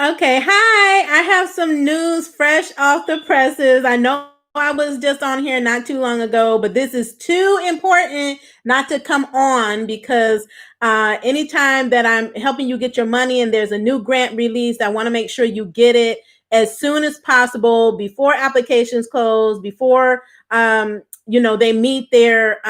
Okay, hi. I have some news fresh off the presses. I know I was just on here not too long ago, but this is too important not to come on because anytime that I'm helping you get your money and there's a new grant released, I want to make sure you get it as soon as possible before applications close, before they meet their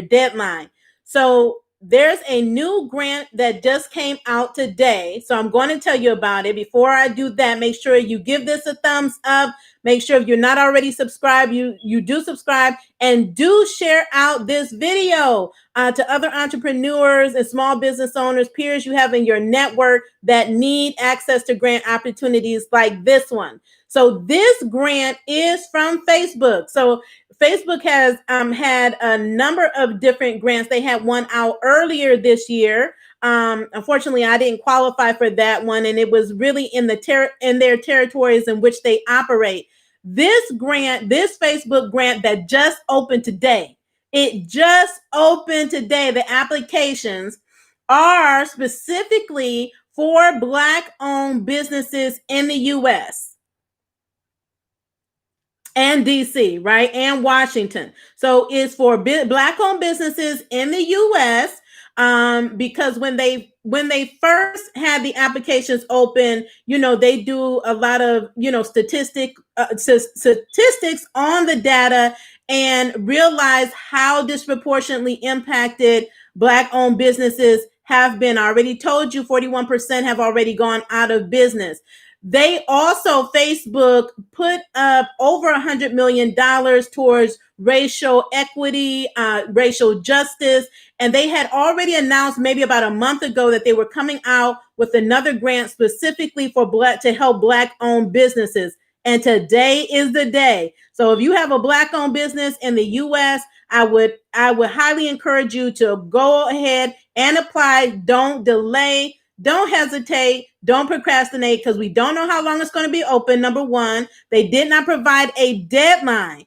deadline. So there's a new grant that just came out today. So I'm going to tell you about it. Before I do that, make sure you give this a thumbs up. Make sure if you're not already subscribed, you do subscribe and do share out this video to other entrepreneurs and small business owners, peers you have in your network that need access to grant opportunities like this one. So this grant is from Facebook. So Facebook has had a number of different grants. They had one out earlier this year. Unfortunately, I didn't qualify for that one, and it was really in their territories in which they operate. This grant, this Facebook grant that just opened today, it just opened today. The applications are specifically for Black-owned businesses in the U.S. and DC, right? And Washington. So it's for Black-owned businesses in the US, because when they first had the applications open, they do a lot of statistics on the data and realize how disproportionately impacted Black-owned businesses have been. I already told you 41% have already gone out of business. They also, Facebook put up over $100 million towards racial equity, racial justice. And they had already announced maybe about a month ago that they were coming out with another grant specifically for to help Black-owned businesses. And today is the day. So if you have a Black-owned business in the U.S., I would highly encourage you to go ahead and apply. Don't delay. Don't hesitate. Don't procrastinate, because we don't know how long it's going to be open. Number one, they did not provide a deadline.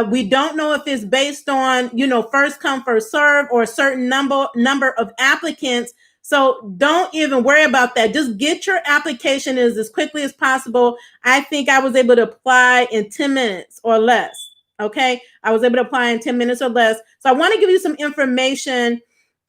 We don't know if it's based on, first come, first serve, or a certain number of applicants. So don't even worry about that. Just get your application in as quickly as possible. I think I was able to apply in 10 minutes or less. Okay. I was able to apply in 10 minutes or less. So I want to give you some information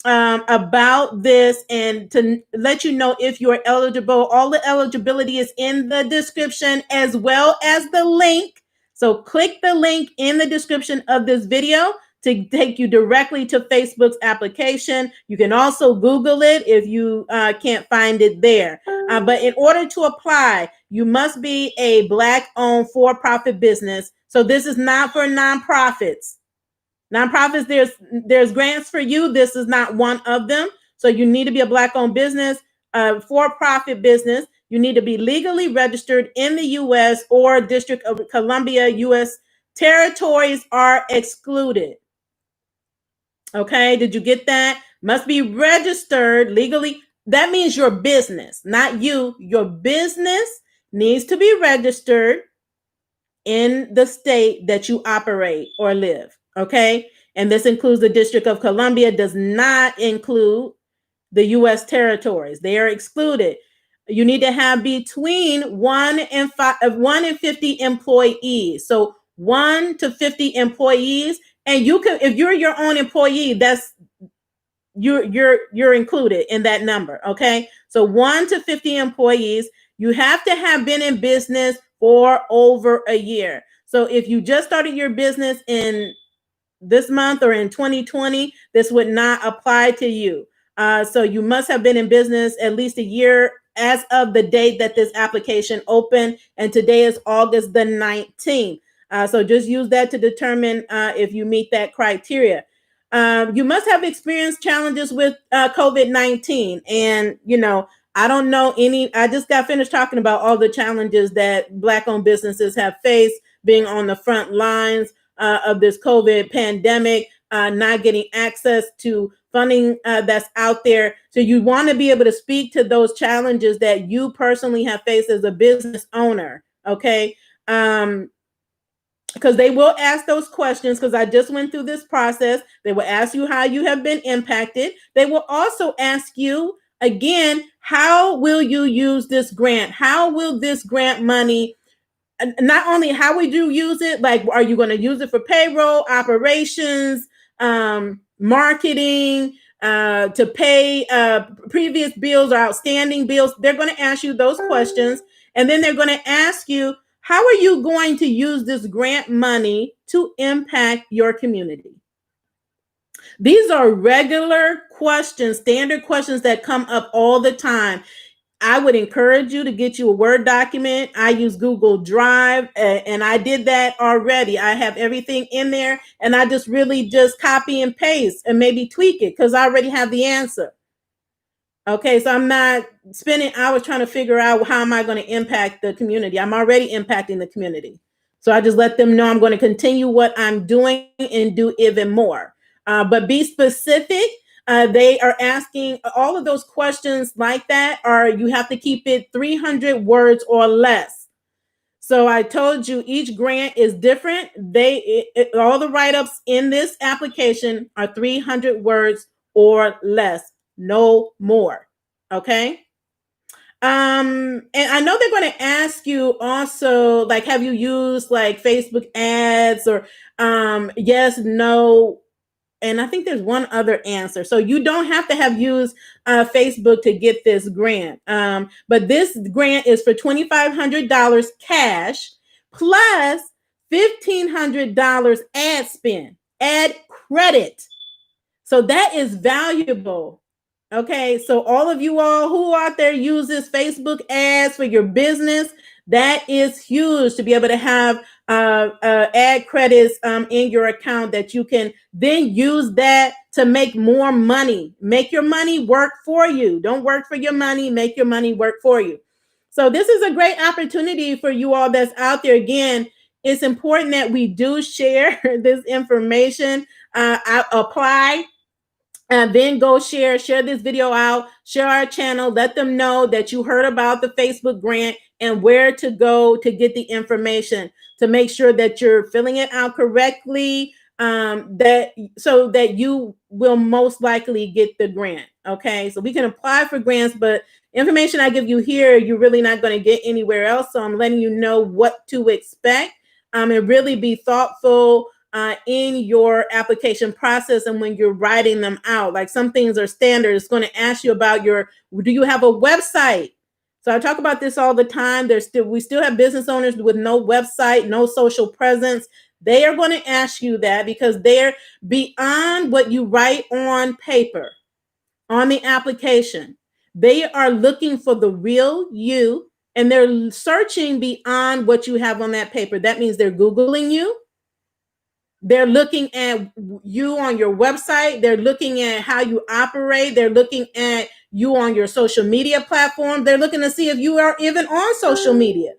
about this and to let you know if you're eligible. All the eligibility is in the description as well as the link. So click the link in the description of this video to take you directly to Facebook's application. You can also Google it if you can't find it there. But in order to apply, you must be a Black-owned for-profit business. So this is not for nonprofits. Nonprofits, there's grants for you. This is not one of them. So you need to be a Black-owned business, for-profit business. You need to be legally registered in the U.S. or District of Columbia. U.S. territories are excluded. Okay, did you get that? Must be registered legally. That means your business, not you. Your business needs to be registered in the state that you operate or live. Okay. And this includes the District of Columbia, does not include the U.S. territories. They are excluded. You need to have between 1 and 50 employees. So 1 to 50 employees. And you can, if you're your own employee, that's you're included in that number. Okay. So 1 to 50 employees. You have to have been in business for over a year. So if you just started your business in this month or in 2020, this would not apply to you. So you must have been in business at least a year as of the date that this application opened. And today is August the 19th. So just use that to determine if you meet that criteria. You must have experienced challenges with COVID-19. And, I don't know I just got finished talking about all the challenges that Black-owned businesses have faced being on the front lines of this COVID pandemic, not getting access to funding that's out there. So you want to be able to speak to those challenges that you personally have faced as a business owner. Okay. Because they will ask those questions, because I just went through this process. They will ask you how you have been impacted. They will also ask you Again, how will you use this grant? How will this grant money, not only how would you use it, like, are you going to use it for payroll, operations, marketing, to pay previous bills or outstanding bills? They're going to ask you those questions. And then they're going to ask you, how are you going to use this grant money to impact your community? These are regular questions, standard questions that come up all the time. I would encourage you to get you a Word document. I use Google Drive, and I did that already. I have everything in there, and I just really just copy and paste and maybe tweak it because I already have the answer. Okay, so I'm not spending hours trying to figure out how am I going to impact the community. I'm already impacting the community. So I just let them know I'm going to continue what I'm doing and do even more. But be specific. They are asking all of those questions like that, or you have to keep it 300 words or less. So I told you each grant is different. All the write-ups in this application are 300 words or less, no more. Okay. And I know they're going to ask you also, like, have you used like Facebook ads or yes, no, and I think there's one other answer. So you don't have to have used Facebook to get this grant. But this grant is for $2,500 cash plus $1,500 ad spend, ad credit. So that is valuable. Okay, so all of you all who out there uses Facebook ads for your business, that is huge to be able to have ad credits in your account that you can then use that to make more money. Make your money work for you. Don't work for your money. Make your money work for you. So this is a great opportunity for you all that's out there. Again, it's important that we do share this information. Apply. And then go share this video out, share our channel, let them know that you heard about the Facebook grant and where to go to get the information to make sure that you're filling it out correctly, so that you will most likely get the grant. Okay, so we can apply for grants, but information I give you here, you're really not going to get anywhere else. So I'm letting you know what to expect, and really be thoughtful in your application process and when you're writing them out. Like, some things are standard. It's going to ask you about do you have a website? So I talk about this all the time. We still have business owners with no website, no social presence. They are going to ask you that because they're beyond what you write on paper, on the application. They are looking for the real you, and they're searching beyond what you have on that paper. That means they're Googling you. They're looking at you on your website. They're looking at how you operate. They're looking at you on your social media platform. They're looking to see if you are even on social media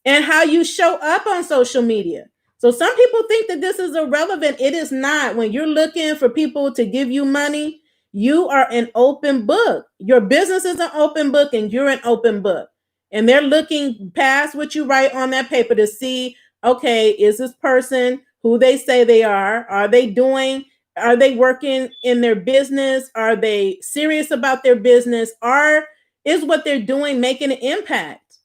and how you show up on social media. So some people think that this is irrelevant. It is not. When you're looking for people to give you money, you are an open book. Your business is an open book and you're an open book. And they're looking past what you write on that paper to see, okay, is this person who they say they are? Are they working in their business? Are they serious about their business? Is what they're doing making an impact?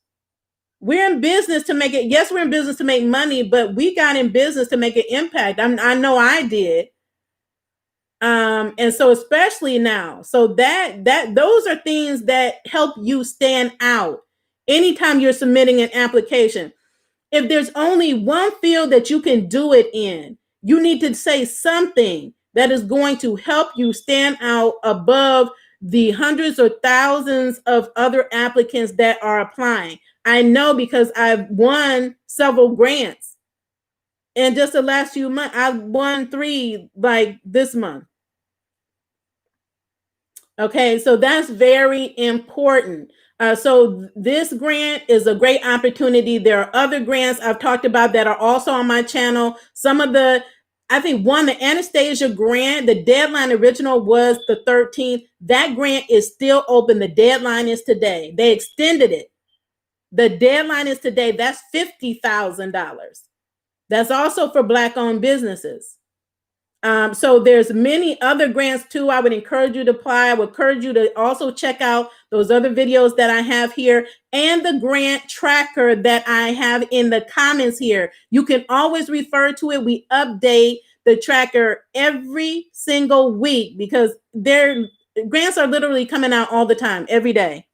We're in business to make it. Yes, we're in business to make money, but we got in business to make an impact. I know I did. And so especially now, so that those are things that help you stand out anytime you're submitting an application. If there's only one field that you can do it in, you need to say something that is going to help you stand out above the hundreds or thousands of other applicants that are applying. I know because I've won several grants. And just the last few months, I've won 3 like this month. Okay, so that's very important. So this grant is a great opportunity. There are other grants I've talked about that are also on my channel. I think the Anastasia grant, the deadline original was the 13th. That grant is still open. The deadline is today. They extended it. The deadline is today. That's $50,000. That's also for Black-owned businesses. So there's many other grants too. I would encourage you to apply. I would encourage you to also check out those other videos that I have here and the grant tracker that I have in the comments here. You can always refer to it. We update the tracker every single week because their grants are literally coming out all the time, every day.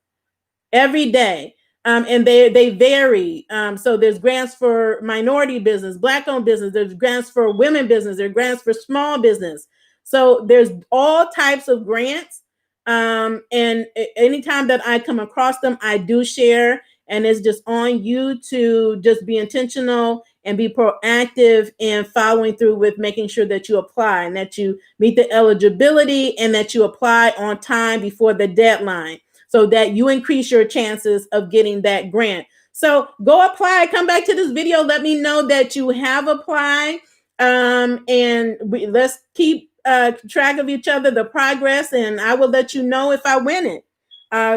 Every day. And they vary. So there's grants for minority business, Black owned business. There's grants for women business. There's grants for small business. So there's all types of grants. And anytime that I come across them, I do share. And it's just on you to just be intentional and be proactive in following through with making sure that you apply and that you meet the eligibility and that you apply on time before the deadline, so that you increase your chances of getting that grant. So go apply. Come back to this video. Let me know that you have applied. And let's keep track of each other, the progress, and I will let you know if I win it.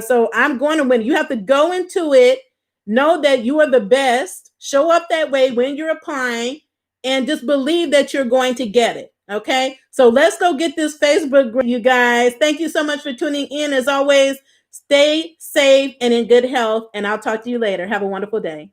So I'm going to win. You have to go into it, know that you are the best, show up that way when you're applying, and just believe that you're going to get it. Okay, so let's go get this Facebook group, you guys. Thank you so much for tuning in. As always, stay safe and in good health, and I'll talk to you later. Have a wonderful day.